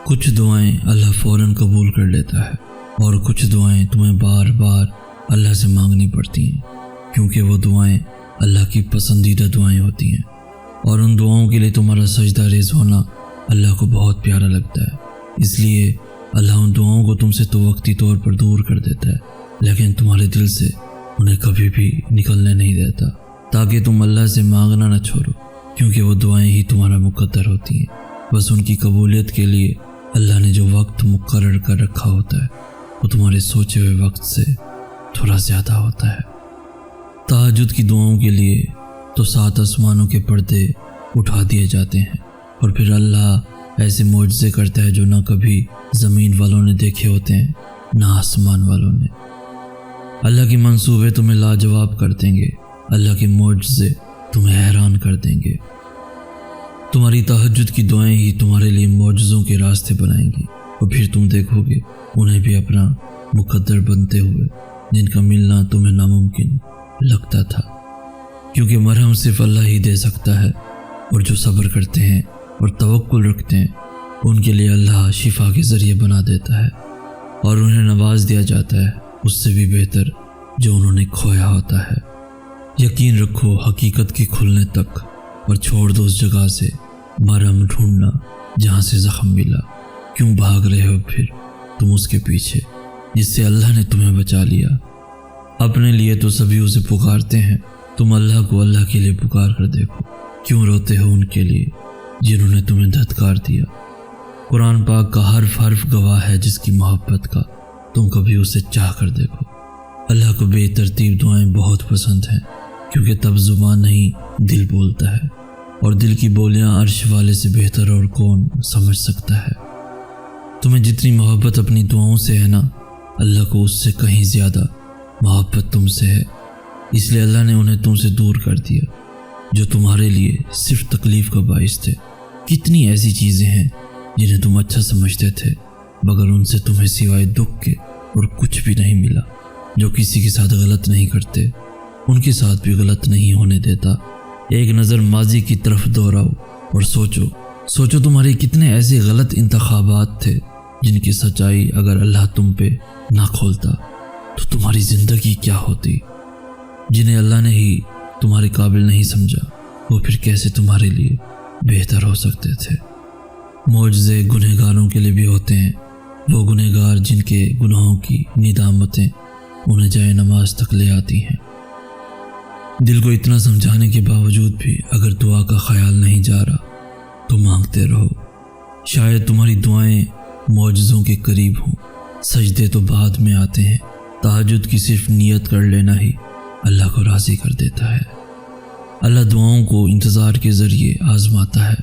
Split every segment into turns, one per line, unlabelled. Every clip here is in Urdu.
کچھ دعائیں اللہ فوراً قبول کر لیتا ہے اور کچھ دعائیں تمہیں بار بار اللہ سے مانگنی پڑتی ہیں، کیونکہ وہ دعائیں اللہ کی پسندیدہ دعائیں ہوتی ہیں، اور ان دعاؤں کے لیے تمہارا سجدہ ریز ہونا اللہ کو بہت پیارا لگتا ہے۔ اس لیے اللہ ان دعاؤں کو تم سے تو وقتی طور پر دور کر دیتا ہے، لیکن تمہارے دل سے انہیں کبھی بھی نکلنے نہیں دیتا، تاکہ تم اللہ سے مانگنا نہ چھوڑو، کیونکہ وہ دعائیں ہی تمہارا مقدر ہوتی ہیں۔ بس ان کی قبولیت کے لیے اللہ نے جو وقت مقرر کر رکھا ہوتا ہے وہ تمہارے سوچے ہوئے وقت سے تھوڑا زیادہ ہوتا ہے۔ تہجد کی دعاؤں کے لیے تو 7 آسمانوں کے پردے اٹھا دیے جاتے ہیں، اور پھر اللہ ایسے معجزے کرتا ہے جو نہ کبھی زمین والوں نے دیکھے ہوتے ہیں نہ آسمان والوں نے۔ اللہ کے منصوبے تمہیں لاجواب کر دیں گے، اللہ کے معجزے تمہیں حیران کر دیں گے۔ تمہاری تہجد کی دعائیں ہی تمہارے لیے معجزوں کے راستے بنائیں گی، اور پھر تم دیکھو گے انہیں بھی اپنا مقدر بنتے ہوئے، جن کا ملنا تمہیں ناممکن لگتا تھا، کیونکہ مرہم صرف اللہ ہی دے سکتا ہے، اور جو صبر کرتے ہیں اور توکل رکھتے ہیں ان کے لیے اللہ شفا کے ذریعے بنا دیتا ہے، اور انہیں نواز دیا جاتا ہے اس سے بھی بہتر جو انہوں نے کھویا ہوتا ہے۔ یقین رکھو حقیقت کے کھلنے تک، اور چھوڑ دو اس جگہ سے مرہم ڈھونڈنا جہاں سے زخم ملا۔ کیوں بھاگ رہے ہو پھر تم اس کے پیچھے جس سے اللہ نے تمہیں بچا لیا؟ اپنے لیے تو سبھی اسے پکارتے ہیں، تم اللہ کو اللہ کے لیے پکار کر دیکھو۔ کیوں روتے ہو ان کے لیے جنہوں نے تمہیں دھتکار دیا؟ قرآن پاک کا حرف گواہ ہے جس کی محبت کا تم کبھی اسے چاہ کر دیکھو۔ اللہ کو بے ترتیب دعائیں بہت پسند ہیں، کیونکہ تب زبان نہیں دل بولتا ہے، اور دل کی بولیاں عرش والے سے بہتر اور کون سمجھ سکتا ہے۔ تمہیں جتنی محبت اپنی دعاؤں سے ہے نا، اللہ کو اس سے کہیں زیادہ محبت تم سے ہے، اس لیے اللہ نے انہیں تم سے دور کر دیا جو تمہارے لیے صرف تکلیف کا باعث تھے۔ کتنی ایسی چیزیں ہیں جنہیں تم اچھا سمجھتے تھے، مگر ان سے تمہیں سوائے دکھ کے اور کچھ بھی نہیں ملا۔ جو کسی کے ساتھ غلط نہیں کرتے ان کے ساتھ بھی غلط نہیں ہونے دیتا۔ ایک نظر ماضی کی طرف دوہراؤ اور سوچو تمہارے کتنے ایسے غلط انتخابات تھے جن کی سچائی اگر اللہ تم پہ نہ کھولتا تو تمہاری زندگی کیا ہوتی۔ جنہیں اللہ نے ہی تمہارے قابل نہیں سمجھا وہ پھر کیسے تمہارے لیے بہتر ہو سکتے تھے۔ معجزے گنہگاروں کے لیے بھی ہوتے ہیں، وہ گنہگار جن کے گناہوں کی ندامتیں انہیں جائے نماز تک لے آتی ہیں۔ دل کو اتنا سمجھانے کے باوجود بھی اگر دعا کا خیال نہیں جا رہا تو مانگتے رہو، شاید تمہاری دعائیں معجزوں کے قریب ہوں۔ سجدے تو بعد میں آتے ہیں، تہجد کی صرف نیت کر لینا ہی اللہ کو راضی کر دیتا ہے۔ اللہ دعاؤں کو انتظار کے ذریعے آزماتا ہے،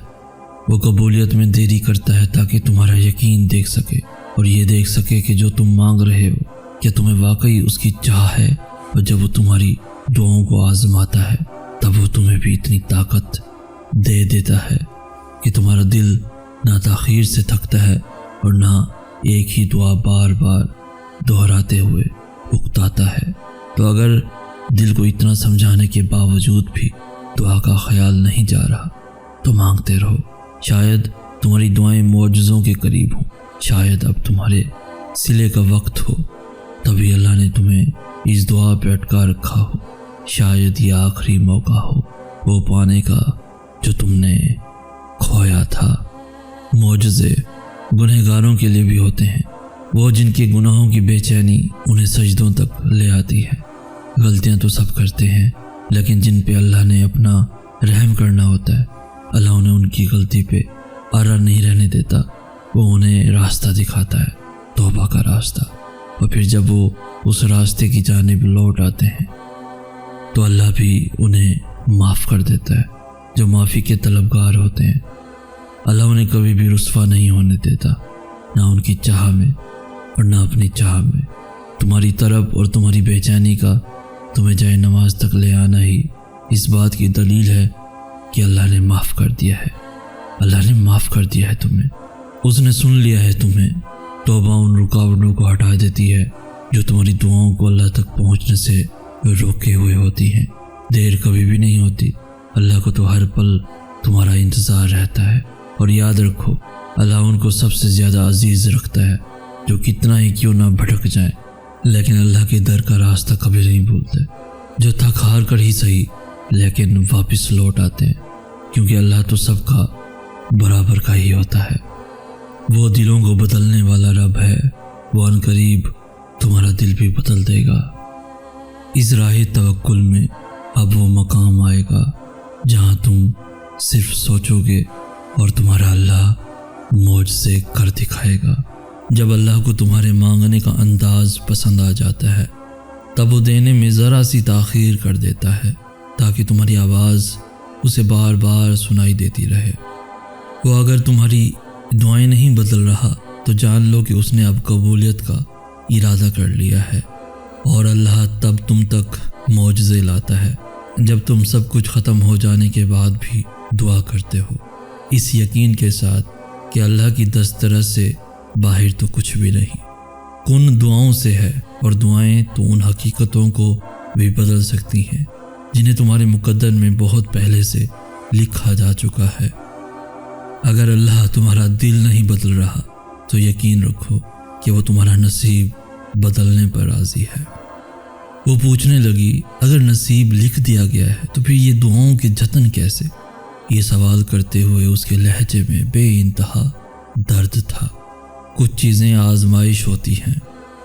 وہ قبولیت میں دیری کرتا ہے تاکہ تمہارا یقین دیکھ سکے، اور یہ دیکھ سکے کہ جو تم مانگ رہے ہو کیا تمہیں واقعی اس کی چاہ ہے۔ اور جب وہ تمہاری دعاؤں کو آزماتا ہے تب وہ تمہیں بھی اتنی طاقت دے دیتا ہے کہ تمہارا دل نہ تاخیر سے تھکتا ہے اور نہ ایک ہی دعا بار بار دہراتے ہوئے اکتاتا ہے۔ تو اگر دل کو اتنا سمجھانے کے باوجود بھی دعا کا خیال نہیں جا رہا تو مانگتے رہو، شاید تمہاری دعائیں معجزوں کے قریب ہوں، شاید اب تمہارے صلے کا وقت ہو، تبھی اللہ نے تمہیں اس دعا پہ اٹکا رکھا ہو، شاید یہ آخری موقع ہو وہ پانے کا جو تم نے کھویا تھا۔ معجزے گنہگاروں کے لیے بھی ہوتے ہیں، وہ جن کے گناہوں کی بے چینی انہیں سجدوں تک لے آتی ہے۔ غلطیاں تو سب کرتے ہیں، لیکن جن پہ اللہ نے اپنا رحم کرنا ہوتا ہے اللہ انہیں ان کی غلطی پہ آرا نہیں رہنے دیتا، وہ انہیں راستہ دکھاتا ہے، توبہ کا راستہ، اور پھر جب وہ اس راستے کی جانب لوٹ آتے ہیں تو اللہ بھی انہیں معاف کر دیتا ہے۔ جو معافی کے طلبگار ہوتے ہیں اللہ انہیں کبھی بھی رسوا نہیں ہونے دیتا، نہ ان کی چاہ میں اور نہ اپنی چاہ میں۔ تمہاری طرب اور تمہاری بے چینی کا تمہیں جائے نماز تک لے آنا ہی اس بات کی دلیل ہے کہ اللہ نے معاف کر دیا ہے، اللہ نے معاف کر دیا ہے تمہیں، اس نے سن لیا ہے تمہیں۔ توبہ ان رکاوٹوں کو ہٹا دیتی ہے جو تمہاری دعاؤں کو اللہ تک پہنچنے سے روکے ہوئے ہوتی ہیں۔ دیر کبھی بھی نہیں ہوتی، اللہ کو تو ہر پل تمہارا انتظار رہتا ہے۔ اور یاد رکھو اللہ ان کو سب سے زیادہ عزیز رکھتا ہے جو کتنا ہی کیوں نہ بھٹک جائیں لیکن اللہ کے در کا راستہ کبھی نہیں بھولتے، جو تھک ہار کر ہی صحیح لیکن واپس لوٹ آتے ہیں، کیونکہ اللہ تو سب کا برابر کا ہی ہوتا ہے۔ وہ دلوں کو بدلنے والا رب ہے، وہ عنقریب تمہارا دل بھی بدل دے گا۔ اس راہ توکل میں اب وہ مقام آئے گا جہاں تم صرف سوچو گے اور تمہارا اللہ معجزے کر دکھائے گا۔ جب اللہ کو تمہارے مانگنے کا انداز پسند آ جاتا ہے تب وہ دینے میں ذرا سی تاخیر کر دیتا ہے تاکہ تمہاری آواز اسے بار بار سنائی دیتی رہے۔ وہ اگر تمہاری دعائیں نہیں بدل رہا تو جان لو کہ اس نے اب قبولیت کا ارادہ کر لیا ہے، اور اللہ تب تم تک معجزے لاتا ہے جب تم سب کچھ ختم ہو جانے کے بعد بھی دعا کرتے ہو، اس یقین کے ساتھ کہ اللہ کی دسترس سے باہر تو کچھ بھی نہیں۔ کن دعاؤں سے ہے، اور دعائیں تو ان حقیقتوں کو بھی بدل سکتی ہیں جنہیں تمہارے مقدر میں بہت پہلے سے لکھا جا چکا ہے۔ اگر اللہ تمہارا دل نہیں بدل رہا تو یقین رکھو کہ وہ تمہارا نصیب بدلنے پر راضی ہے۔ وہ پوچھنے لگی، اگر نصیب لکھ دیا گیا ہے تو پھر یہ دعاؤں کے جتن کیسے؟ یہ سوال کرتے ہوئے اس کے لہجے میں بے انتہا درد تھا۔ کچھ چیزیں آزمائش ہوتی ہیں،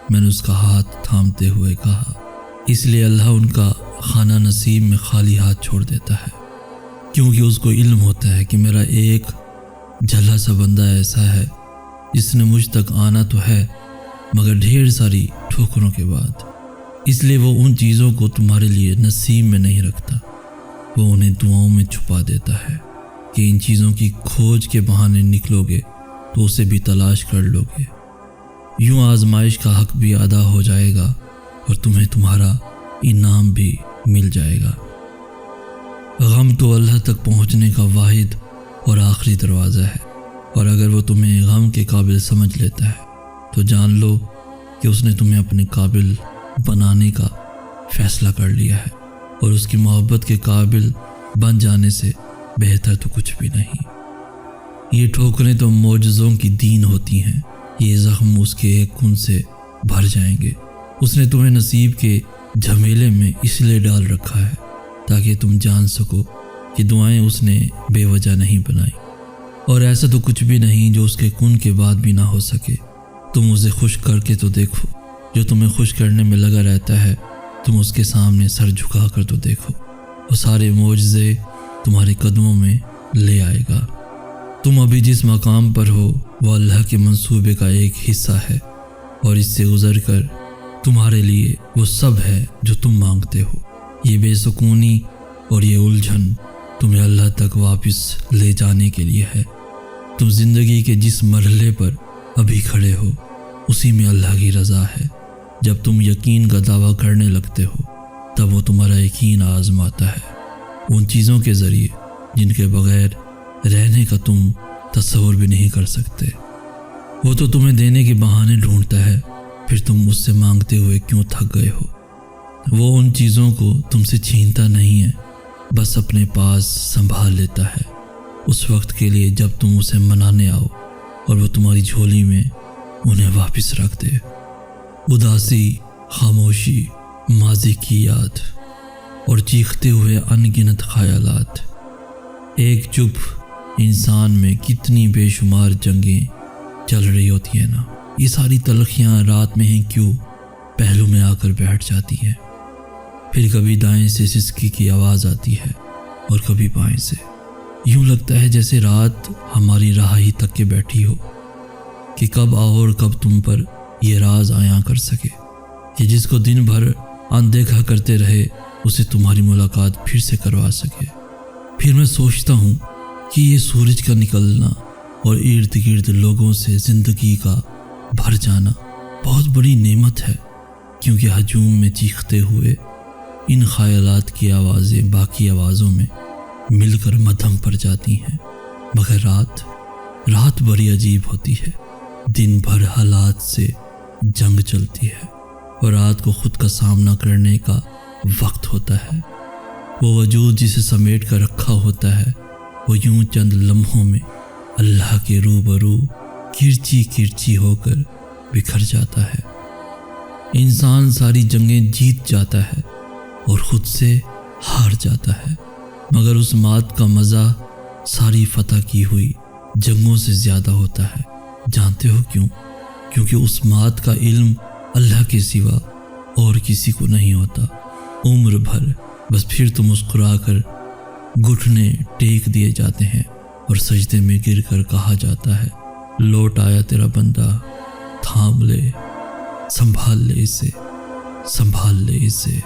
میں نے اس کا ہاتھ تھامتے ہوئے کہا، اس لیے اللہ ان کا خانہ نصیب میں خالی ہاتھ چھوڑ دیتا ہے، کیونکہ اس کو علم ہوتا ہے کہ میرا ایک جھلا سا بندہ ایسا ہے جس نے مجھ تک آنا تو ہے مگر ڈھیر ساری ٹھوکروں کے بعد، اس لیے وہ ان چیزوں کو تمہارے لیے نصیب میں نہیں رکھتا، وہ انہیں دعاؤں میں چھپا دیتا ہے کہ ان چیزوں کی کھوج کے بہانے نکلو گے تو اسے بھی تلاش کر لو گے، یوں آزمائش کا حق بھی ادا ہو جائے گا اور تمہیں تمہارا انعام بھی مل جائے گا۔ غم تو اللہ تک پہنچنے کا واحد اور آخری دروازہ ہے، اور اگر وہ تمہیں غم کے قابل سمجھ لیتا ہے تو جان لو کہ اس نے تمہیں اپنے قابل بنانے کا فیصلہ کر لیا ہے، اور اس کی محبت کے قابل بن جانے سے بہتر تو کچھ بھی نہیں۔ یہ ٹھوکریں تو معجزوں کی دین ہوتی ہیں، یہ زخم اس کے ایک کن سے بھر جائیں گے۔ اس نے تمہیں نصیب کے جھمیلے میں اس لیے ڈال رکھا ہے تاکہ تم جان سکو کہ دعائیں اس نے بے وجہ نہیں بنائی، اور ایسا تو کچھ بھی نہیں جو اس کے کن کے بعد بھی نہ ہو سکے۔ تم اسے خوش کر کے تو دیکھو، جو تمہیں خوش کرنے میں لگا رہتا ہے تم اس کے سامنے سر جھکا کر تو دیکھو، وہ سارے معجزے تمہارے قدموں میں لے آئے گا۔ تم ابھی جس مقام پر ہو وہ اللہ کے منصوبے کا ایک حصہ ہے، اور اس سے گزر کر تمہارے لیے وہ سب ہے جو تم مانگتے ہو۔ یہ بے سکونی اور یہ الجھن تمہیں اللہ تک واپس لے جانے کے لیے ہے۔ تم زندگی کے جس مرحلے پر ابھی کھڑے ہو اسی میں اللہ کی رضا ہے۔ جب تم یقین کا دعویٰ کرنے لگتے ہو تب وہ تمہارا یقین آزماتا ہے، ان چیزوں کے ذریعے جن کے بغیر رہنے کا تم تصور بھی نہیں کر سکتے۔ وہ تو تمہیں دینے کے بہانے ڈھونڈتا ہے، پھر تم اس سے مانگتے ہوئے کیوں تھک گئے ہو؟ وہ ان چیزوں کو تم سے چھینتا نہیں ہے، بس اپنے پاس سنبھال لیتا ہے اس وقت کے لیے جب تم اسے منانے آؤ اور وہ تمہاری جھولی میں انہیں واپس رکھ دے۔ اداسی، خاموشی، ماضی کی یاد اور چیختے ہوئے ان گنت خیالات، ایک چپ انسان میں کتنی بے شمار جنگیں چل رہی ہوتی ہیں نا، یہ ساری تلخیاں رات میں ہی کیوں پہلو میں آ کر بیٹھ جاتی ہیں۔ پھر کبھی دائیں سے سسکی کی آواز آتی ہے اور کبھی بائیں سے، یوں لگتا ہے جیسے رات ہماری راہ ہی تک کے بیٹھی ہو کہ کب آؤ اور کب تم پر یہ راز عیاں کر سکے کہ جس کو دن بھر اندیکھا کرتے رہے اسے تمہاری ملاقات پھر سے کروا سکے۔ پھر میں سوچتا ہوں کہ یہ سورج کا نکلنا اور ارد گرد لوگوں سے زندگی کا بھر جانا بہت بڑی نعمت ہے، کیونکہ ہجوم میں چیختے ہوئے ان خیالات کی آوازیں باقی آوازوں میں مل کر مدھم پر جاتی ہیں، مگر رات بڑی عجیب ہوتی ہے، دن بھر حالات سے جنگ چلتی ہے اور رات کو خود کا سامنا کرنے کا وقت ہوتا ہے۔ وہ وجود جسے سمیٹ کر رکھا ہوتا ہے وہ یوں چند لمحوں میں اللہ کے روبرو کرچی کرچی ہو کر بکھر جاتا ہے۔ انسان ساری جنگیں جیت جاتا ہے اور خود سے ہار جاتا ہے، مگر اس مات کا مزہ ساری فتح کی ہوئی جنگوں سے زیادہ ہوتا ہے۔ جانتے ہو کیوں؟ کیونکہ اس مات کا علم اللہ کے سوا اور کسی کو نہیں ہوتا۔ عمر بھر بس پھر تو مسکرا کر گھٹنے ٹیک دیے جاتے ہیں اور سجدے میں گر کر کہا جاتا ہے، لوٹ آیا تیرا بندہ، تھام لے، سنبھال لے اسے، سنبھال لے اسے۔